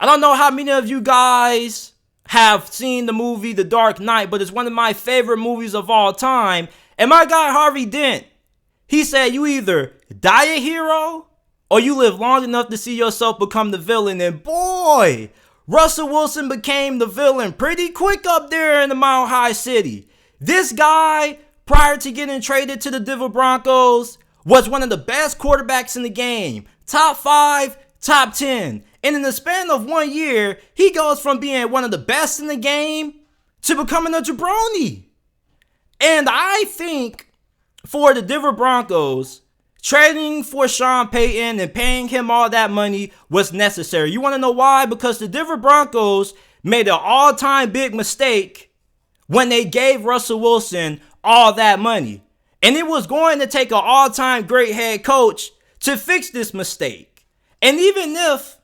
I don't know how many of you guys have seen the movie The Dark Knight, but it's one of my favorite movies of all time. And my guy Harvey Dent, he said you either die a hero or you live long enough to see yourself become the villain. And boy, Russell Wilson became the villain pretty quick up there in the Mile High City. This guy, prior to getting traded to the Denver Broncos, was one of the best quarterbacks in the game. Top 5, top 10. And in the span of 1 year, he goes from being one of the best in the game to becoming a jabroni. And I think for the Denver Broncos, trading for Sean Payton and paying him all that money was necessary. You want to know why? Because the Denver Broncos made an all-time big mistake when they gave Russell Wilson all that money. And it was going to take an all-time great head coach to fix this mistake. And even if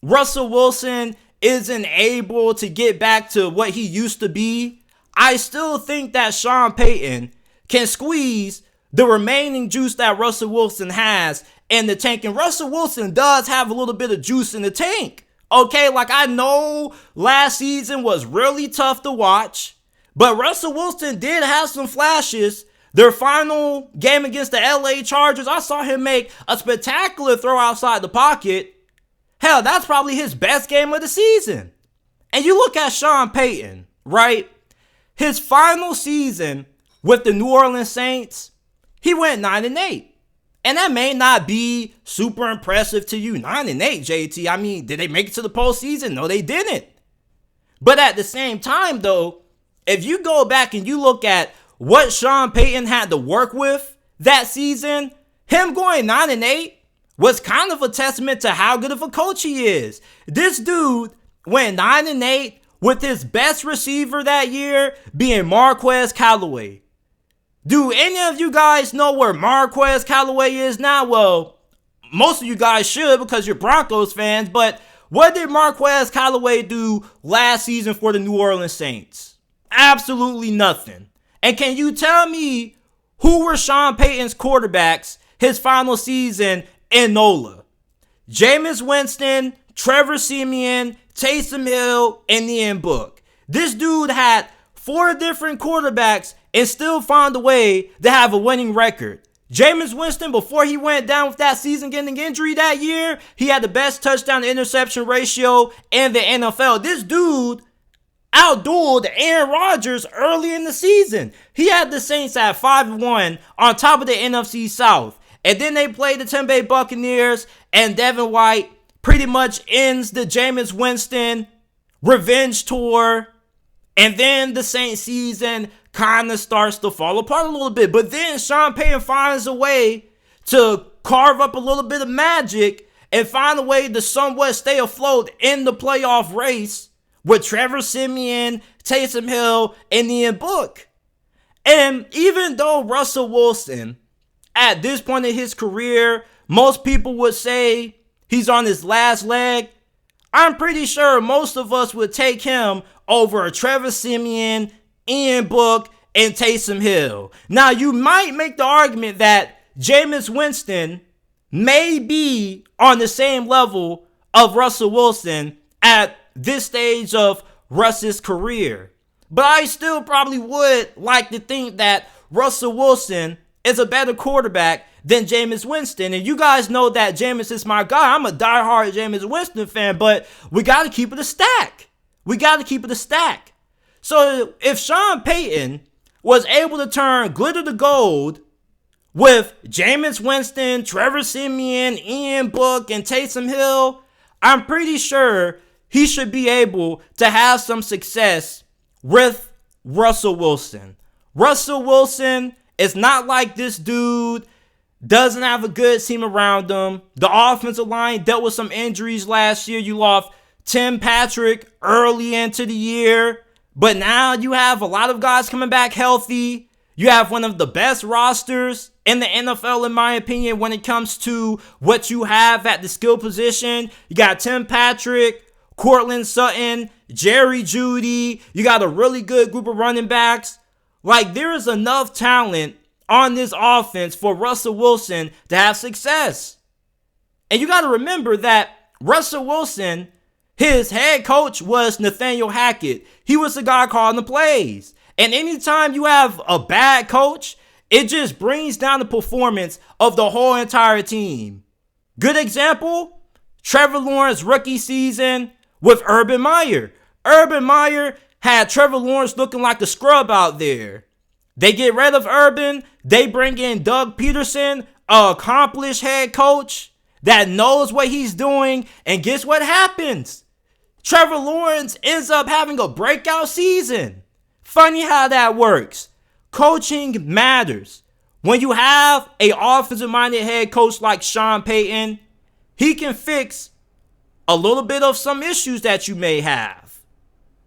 Russell Wilson isn't able to get back to what he used to be, I still think that Sean Payton can squeeze the remaining juice that Russell Wilson has in the tank. And Russell Wilson does have a little bit of juice in the tank. Okay, like I know last season was really tough to watch, but Russell Wilson did have some flashes. Their final game against the LA Chargers, I saw him make a spectacular throw outside the pocket. Hell, that's probably his best game of the season. And you look at Sean Payton, right? His final season with the New Orleans Saints, he went 9-8. And that may not be super impressive to you. 9-8, JT. I mean, did they make it to the postseason? No, they didn't. But at the same time, though, if you go back and you look at what Sean Payton had to work with that season, him going 9-8 was kind of a testament to how good of a coach he is. This dude went 9-8 with his best receiver that year being Marquez Callaway. Do any of you guys know where Marquez Callaway is now? Well, most of you guys should because you're Broncos fans, but what did Marquez Callaway do last season for the New Orleans Saints? Absolutely nothing. And can you tell me who were Sean Payton's quarterbacks his final season in NOLA? Jameis Winston, Trevor Siemian, Taysom Hill, and Ian Book. This dude had 4 different quarterbacks and still found a way to have a winning record. Jameis Winston, before he went down with that season getting injury that year, he had the best touchdown to interception ratio in the NFL. This dude outdueled Aaron Rodgers early in the season. He had the Saints at 5-1 on top of the NFC South. And then they played the Tampa Bay Buccaneers, and Devin White pretty much ends the Jameis Winston revenge tour. And then the Saints season kind of starts to fall apart a little bit. But then Sean Payton finds a way to carve up a little bit of magic and find a way to somewhat stay afloat in the playoff race with Trevor Siemian, Taysom Hill, and Ian Book. And even though Russell Wilson, at this point in his career, most people would say he's on his last leg, I'm pretty sure most of us would take him over Trevor Siemian, Ian Book, and Taysom Hill. Now, you might make the argument that Jameis Winston may be on the same level of Russell Wilson at this stage of Russ's career. But I still probably would like to think that Russell Wilson is a better quarterback than Jameis Winston. And you guys know that Jameis is my guy. I'm a diehard Jameis Winston fan, but we got to keep it a stack. We got to keep it a stack. So if Sean Payton was able to turn glitter to gold with Jameis Winston, Trevor Siemian, Ian Book, and Taysom Hill, I'm pretty sure he should be able to have some success with Russell Wilson. Russell Wilson is not like this dude, doesn't have a good team around him. The offensive line dealt with some injuries last year. You lost Tim Patrick early into the year, but now you have a lot of guys coming back healthy. You have one of the best rosters in the NFL, in my opinion, when it comes to what you have at the skill position. You got Tim Patrick, Cortland Sutton, Jerry Jeudy. You got a really good group of running backs. Like, there is enough talent on this offense for Russell Wilson to have success. And you got to remember that Russell Wilson His head coach was Nathaniel Hackett. He was the guy calling the plays. And anytime you have a bad coach, it just brings down the performance of the whole entire team. Good example, Trevor Lawrence rookie season with Urban Meyer. Urban Meyer had Trevor Lawrence looking like a scrub out there. They get rid of Urban. They bring in Doug Peterson, an accomplished head coach that knows what he's doing. And guess what happens? Trevor Lawrence ends up having a breakout season. Funny how that works. Coaching matters. When you have an offensive-minded head coach like Sean Payton, he can fix a little bit of some issues that you may have.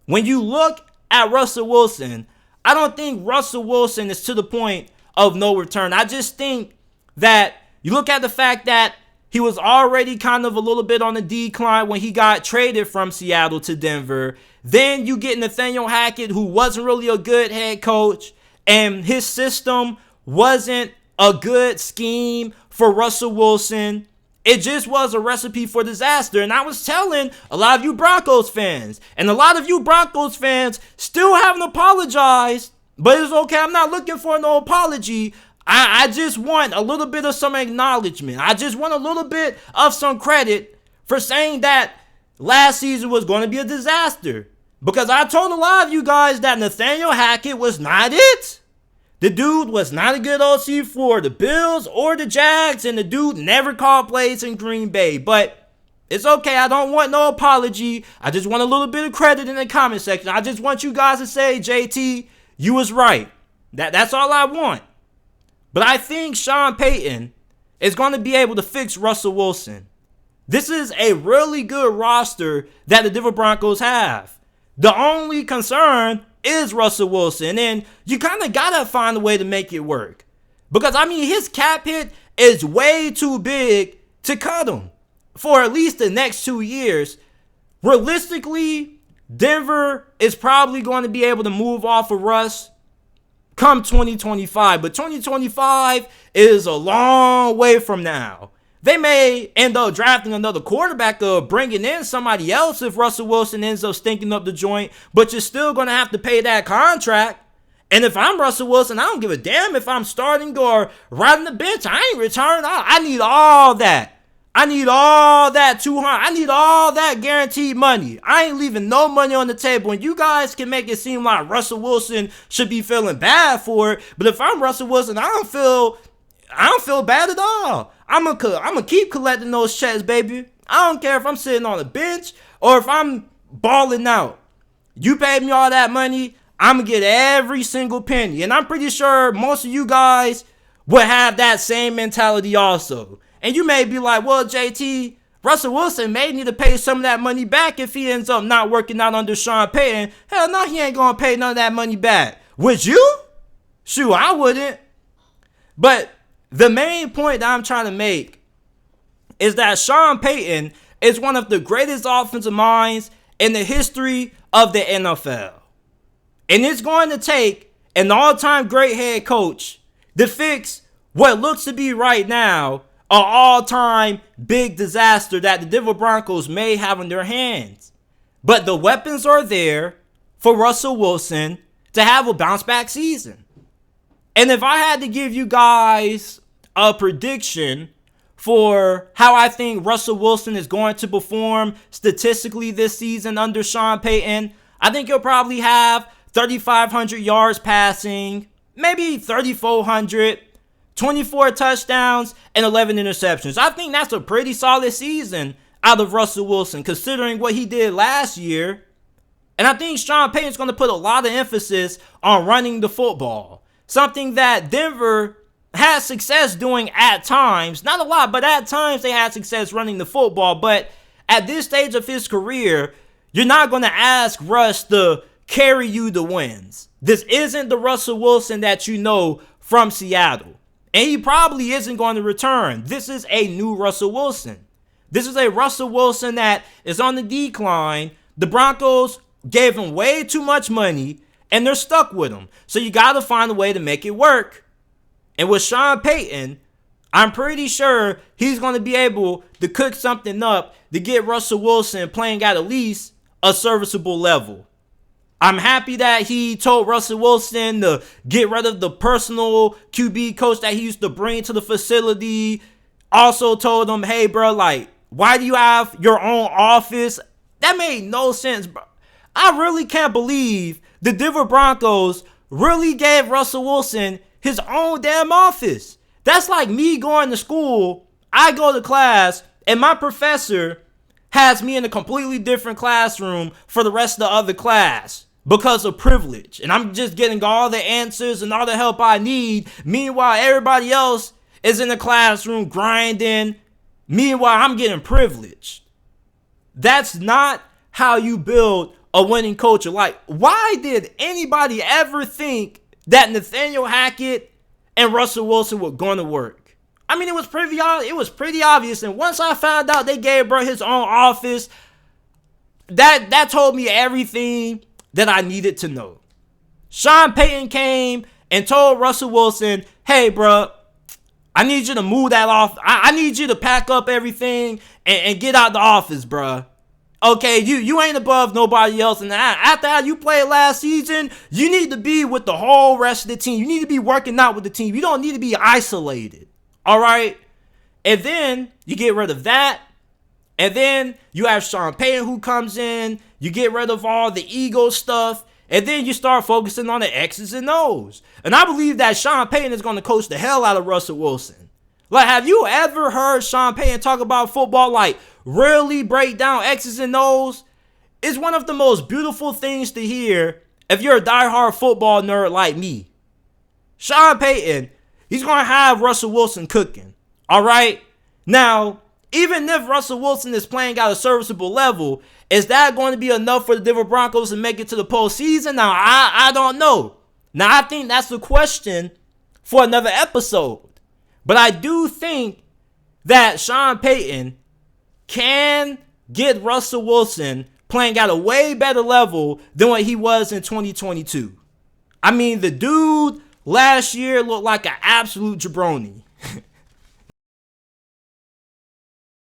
When you look at Russell Wilson, I don't think Russell Wilson is to the point of no return. I just think that you look at the fact that he was already kind of a little bit on the decline when he got traded from Seattle to Denver. Then you get Nathaniel Hackett, who wasn't really a good head coach, and his system wasn't a good scheme for Russell Wilson. It just was a recipe for disaster. And I was telling a lot of you Broncos fans, and a lot of you Broncos fans still haven't apologized, but it's okay. I'm not looking for no apology. I just want a little bit of some acknowledgement. I just want a little bit of some credit for saying that last season was going to be a disaster. Because I told a lot of you guys that Nathaniel Hackett was not it. The dude was not a good OC for the Bills or the Jags, and the dude never called plays in Green Bay. But it's okay. I don't want no apology. I just want a little bit of credit in the comment section. I just want you guys to say, JT, you was right. That's all I want. But I think Sean Payton is going to be able to fix Russell Wilson. This is a really good roster that the Denver Broncos have. The only concern is Russell Wilson, and you kind of got to find a way to make it work. Because, I mean, his cap hit is way too big to cut him for at least the next 2 years. Realistically, Denver is probably going to be able to move off of Russ come 2025, but 2025 is a long way from now. They may end up drafting another quarterback or bringing in somebody else if Russell Wilson ends up stinking up the joint, but you're still going to have to pay that contract. And if I'm Russell Wilson, I don't give a damn if I'm starting or riding the bench. I ain't returning. I need all that. I need all that 200. I need all that guaranteed money. I ain't leaving no money on the table. And you guys can make it seem like Russell Wilson should be feeling bad for it. But if I'm Russell Wilson, I don't feel bad at all. I'm gonna keep collecting those checks, baby. I don't care if I'm sitting on the bench or if I'm balling out. You paid me all that money, I'm gonna get every single penny. And I'm pretty sure most of you guys would have that same mentality also. And you may be like, well, JT, Russell Wilson may need to pay some of that money back if he ends up not working out under Sean Payton. Hell no, he ain't gonna pay none of that money back. Would you? Shoot, I wouldn't. But the main point that I'm trying to make is that Sean Payton is one of the greatest offensive minds in the history of the NFL. And it's going to take an all-time great head coach to fix what looks to be right now an all-time big disaster that the Denver Broncos may have in their hands. But the weapons are there for Russell Wilson to have a bounce-back season. And if I had to give you guys a prediction for how I think Russell Wilson is going to perform statistically this season under Sean Payton, I think he'll probably have 3,500 yards passing, maybe 3,400, 24 touchdowns, and 11 interceptions. I think that's a pretty solid season out of Russell Wilson, considering what he did last year. And I think Sean Payton's going to put a lot of emphasis on running the football, something that Denver had success doing at times. Not a lot, but at times they had success running the football. But at this stage of his career, you're not going to ask Russ to carry you the wins. This isn't the Russell Wilson that you know from Seattle. And he probably isn't going to return. This is a new Russell Wilson. This is a Russell Wilson that is on the decline. The Broncos gave him way too much money, and they're stuck with him. So you got to find a way to make it work. And with Sean Payton, I'm pretty sure he's going to be able to cook something up to get Russell Wilson playing at least a serviceable level. I'm happy that he told Russell Wilson to get rid of the personal QB coach that he used to bring to the facility. Also told him, hey, bro, like, why do you have your own office? That made no sense, bro. I really can't believe the Denver Broncos really gave Russell Wilson his own damn office. That's like me going to school. I go to class and my professor has me in a completely different classroom for the rest of the other class because of privilege. And I'm just getting all the answers and all the help I need. Meanwhile, everybody else is in the classroom grinding. Meanwhile, I'm getting privileged. That's not how you build a winning culture. Like, why did anybody ever think that Nathaniel Hackett and Russell Wilson were going to work? I mean, it was pretty obvious. And once I found out they gave bro his own office, that told me everything that I needed to know. Sean Payton came and told Russell Wilson, hey, bro, I need you to move that off. I need you to pack up everything and get out the office, bro. Okay, you ain't above nobody else. And after how you played last season, you need to be with the whole rest of the team. You need to be working out with the team. You don't need to be isolated. All right? And then you get rid of that. And then you have Sean Payton who comes in. You get rid of all the ego stuff. And then you start focusing on the X's and O's. And I believe that Sean Payton is going to coach the hell out of Russell Wilson. Like, have you ever heard Sean Payton talk about football, like, really break down X's and O's? It's one of the most beautiful things to hear if you're a diehard football nerd like me. Sean Payton, he's going to have Russell Wilson cooking. All right? Now, even if Russell Wilson is playing at a serviceable level, is that going to be enough for the Denver Broncos to make it to the postseason? Now, I don't know. Now, I think that's the question for another episode. But I do think that Sean Payton can get Russell Wilson playing at a way better level than what he was in 2022. I mean, the dude last year looked like an absolute jabroni.